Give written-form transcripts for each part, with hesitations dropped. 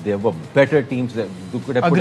there were better teams that could have put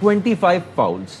25 fouls,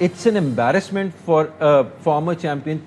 it's an embarrassment for a former champion,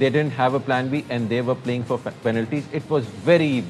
they didn't have a plan B and they were playing for penalties. It was very,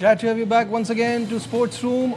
Glad to have you back once again to Sports Room.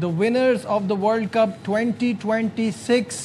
The winners of the World Cup 2026.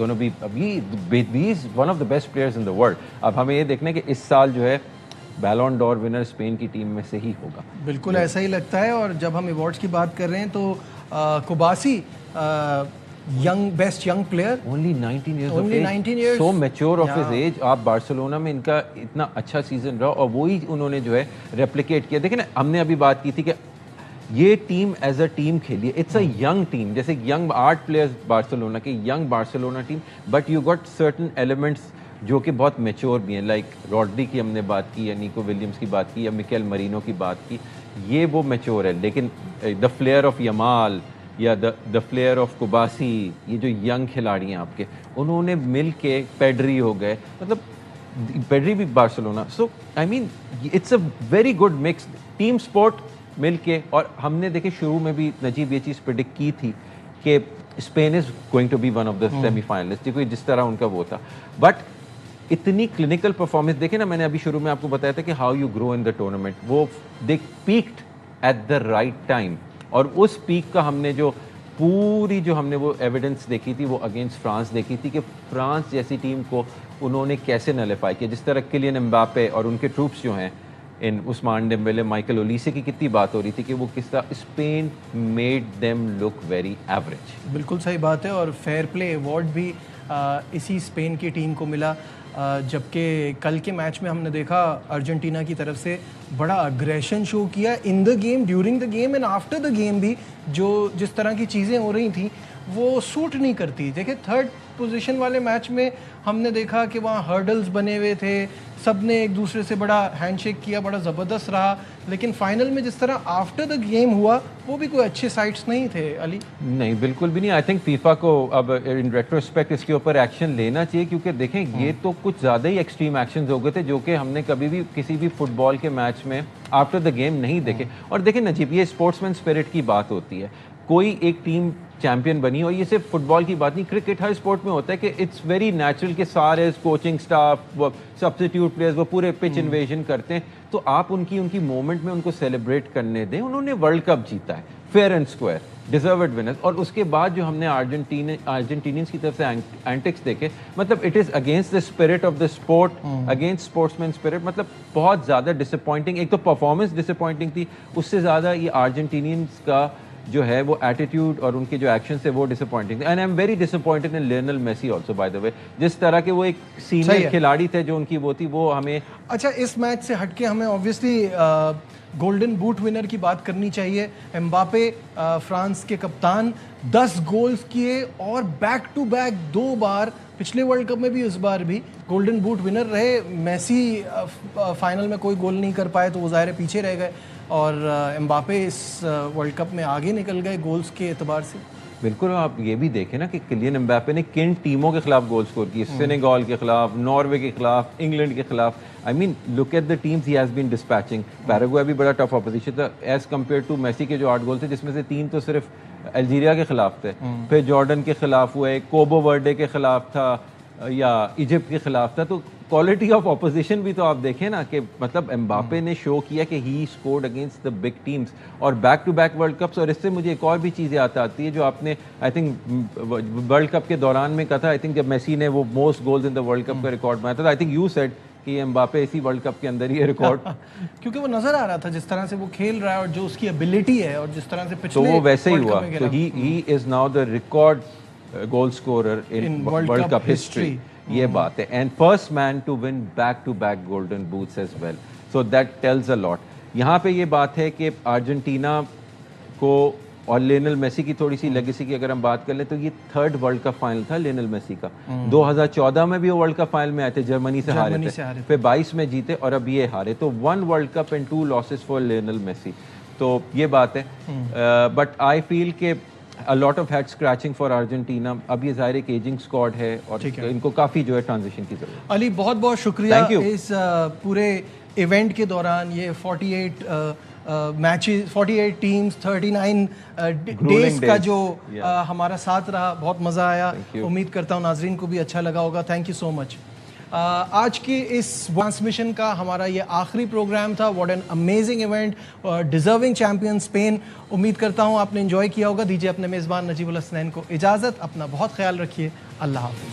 going to be he's one of the best players in the world. اب ہمیں یہ دیکھنا ہے کہ اس سال جو ہے balloon ڈور winner Spain کی ٹیم میں سے ہی ہوگا. بالکل ایسا ہی لگتا ہے. اور جب ہم ایوارڈس کی بات کر رہے ہیں تو کوباسی best young player, only 19 years, so mature of his age. آپ بارسلونا میں ان کا اتنا اچھا سیزن رہا اور وہی انہوں نے جو ہے ریپلیکیٹ کیا. دیکھیں نا, ہم نے ابھی بات کی تھی کہ یہ ٹیم ایز اے ٹیم کھیلی, اٹس اے ینگ ٹیم, جیسے ینگ 8 پلیئرز بارسلونا کے, young Barcelona team, but you got certain elements جو کہ بہت میچور بھی ہیں, لائک روڈری کی ہم نے بات کی, یا نیکو ولیمز کی بات کی, یا مکیل مرینو کی بات کی, یہ وہ میچور ہے. لیکن دا فلیئر آف یمال یا دا فلیئر آف کوباسی, یہ جو ینگ کھلاڑی ہیں آپ کے, انہوں نے مل کے پیڈری ہو گئے, مطلب پیڈری بھی Barcelona. So I mean it's a very good mix team sport مل کے. اور ہم نے دیکھے شروع میں بھی نجیب یہ چیز پریڈکٹ کی تھی کہ Spain is going to be one of the semi finalist, کیونکہ جس طرح ان کا وہ تھا. بٹ اتنی کلینکل پرفارمنس دیکھیں نا, میں نے ابھی شروع میں آپ کو بتایا تھا کہ how you grow in the tournament, وہ they peaked at the right time. اور اس پیک کا ہم نے جو پوری جو ہم نے وہ ایویڈنس دیکھی تھی وہ اگینسٹ فرانس دیکھی تھی, کہ فرانس جیسی ٹیم کو انہوں نے کیسے نلیفائی کیا. جس طرح کلین امباپے اور ان کے ٹروپس جو ہیں, ان عثمان ڈیمبلے, مائیکل اولیسے کی کتنی بات ہو رہی تھی کہ وہ کس طرح Spain made them look very average. بالکل صحیح بات ہے. اور فیئر پلے ایوارڈ بھی اسی اسپین کی ٹیم کو ملا, جبکہ کل کے میچ میں ہم نے دیکھا ارجنٹینا کی طرف سے بڑا اگریشن شو کیا in the game, during the game and after the game بھی. جو جس طرح کی چیزیں ہو رہی تھیں وہ سوٹ نہیں کرتی. دیکھیں تھرڈ پوزیشن والے میچ میں ہم نے دیکھا کہ وہاں ہرڈلز بنے ہوئے تھے, سب نے ایک دوسرے سے بڑا ہینڈ شیک کیا, بڑا زبردست رہا. لیکن فائنل میں جس طرح آفٹر دا گیم ہوا وہ بھی کوئی اچھے سائٹس نہیں تھے. علی نہیں, بالکل بھی نہیں. آئی تھنک فیفا کو اب ان ریٹروسپیکٹ اس کے اوپر ایکشن لینا چاہیے, کیونکہ دیکھیں یہ تو کچھ زیادہ ہی ایکسٹریم ایکشنز ہو گئے تھے جو کہ ہم نے کبھی بھی کسی بھی فٹ بال کے میچ میں آفٹر دا گیم نہیں دیکھے. اور دیکھیں نجیب, یہ اسپورٹس مین اسپرٹ کی بات ہوتی ہے. کوئی ایک ٹیم چیمپئن بنی, اور یہ صرف فٹ بال کی بات نہیں, کرکٹ ہر اسپورٹ میں ہوتا ہے کہ اٹس ویری نیچرل کہ سارے کوچنگ اسٹاف, سبسٹیوٹ پلیئرز وہ پورے پچ انویژن کرتے ہیں, تو آپ ان کی مومنٹ میں ان کو سیلیبریٹ کرنے دیں. انہوں نے ورلڈ کپ جیتا ہے fair and square, deserved winners. اور اس کے بعد جو ہم نے ارجنٹینیز کی طرف سے اینٹکس دیکھے, مطلب it is against the spirit of the sport, against sportsman spirit, مطلب بہت زیادہ ڈس اپوائنٹنگ. ایک تو پرفارمنس ڈس اپوائنٹنگ تھی, اس سے زیادہ یہ ارجنٹینیز کا جو ہے وہ ایٹیٹیوڈ اور ان کے جو ایکشنز تھے وہ ڈس اپوائنٹنگ تھے. And I am very disappointed in Lionel Messi also by the way, جس طرح کے وہ ایک سینئر کھلاڑی تھے جو ان کی وہ تھی, وہ ہمیں. اچھا, اس میچ سے ہٹ کے ہمیں اوبویسلی گولڈن بوٹ ونر کی بات کرنی چاہیے. امباپے فرانس کے کپتان 10 گولز کیے اور بیک ٹو بیک 2 بار, پچھلے ورلڈ کپ میں بھی اس بار بھی گولڈن بوٹ ونر رہے. میسی فائنل میں کوئی گول نہیں کر پائے تو وہ ظاہر پیچھے رہ گئے, اور امباپے اس ورلڈ کپ میں آگے نکل گئے گولز کے اعتبار سے. بالکل. آپ یہ بھی دیکھیں نا کہ کلین امباپے نے کن ٹیموں کے خلاف گول سکور کی, سینیگال کے خلاف, ناروے کے خلاف, انگلینڈ کے خلاف. I mean look at the teams he has been dispatching. Paraguay بھی بڑا ٹف اپوزیشن تھا ایز کمپیئر ٹو میسی کے جو 8 گول تھے, جس میں سے 3 تو صرف الجیریا کے خلاف تھے, پھر جارڈن کے خلاف ہوئے, کوبو ورڈے کے خلاف تھا, یا ایجپٹ کے خلاف تھا. تو کوالٹی آف اپوزیشن بھی تو آپ دیکھیں نا, کہ مطلب امباپے نے شو کیا کہ he scored against the big teams, اور back to back World Cups. اور اس سے مجھے ایک اور بھی چیز یاد آتی ہے جو آپ نے آئی تھنک ورلڈ کپ کے دوران میں کہا تھا, آئی تھنک جب میسی نے وہ most goals in the world cup کا ریکارڈ بنایا تھا, آئی تھنک یو سیڈ کہ امباپے اسی ورلڈ کپ کے اندر ہی ریکارڈ کیونکہ وہ نظر آ رہا تھا جس طرح سے وہ کھیل رہا ہے اور جو اس کی ابیلٹی ہے, اور جس طرح سے پچھلے تو وہ ویسے ہی ہوا. تو he is now the record goal scorer in World Cup history. یہ بات ہے. And first man to won back to back golden boots as well, so that tells a lot. یہاں پہ یہ بات ہے کہ ارجنٹینا کو اور لیونل میسی کی تھوڑی سی لیگیسی کی اگر ہم بات کر لیں تو یہ 3rd ورلڈ کپ فائنل تھا لیونل میسی کا. 2014 میں بھی وہ ورلڈ کپ فائنل میں آئے تھے, جرمنی سے ہارے تھے, پھر 22 میں جیتے, اور اب یہ ہارے. تو 1 world cup and 2 losses for Lionel Messi. تو یہ بات ہے. بٹ آئی فیل کہ a lot of head scratching for Argentina. اب یہ ظاہر ایک ایجنگ اسکواڈ ہے اور ان کو کافی جو ہے ٹرانزیشن کی ضرورت. علی بہت بہت شکریہ اس پورے ایونٹ کے دوران. یہ 48 میچز, 48 ٹیمز, 39 ڈیز کا جو ہمارا ساتھ رہا, بہت مزہ آیا. امید کرتا ہوں ناظرین کو بھی اچھا لگا ہوگا. تھینک یو سو مچ. آج کے اس ٹرانسمیشن کا ہمارا یہ آخری پروگرام تھا. What an amazing event, deserving champion Spain. امید کرتا ہوں آپ نے انجوائے کیا ہوگا. دیجیے اپنے میزبان نجیب الحسنین کو اجازت. اپنا بہت خیال رکھیے. اللہ حافظ.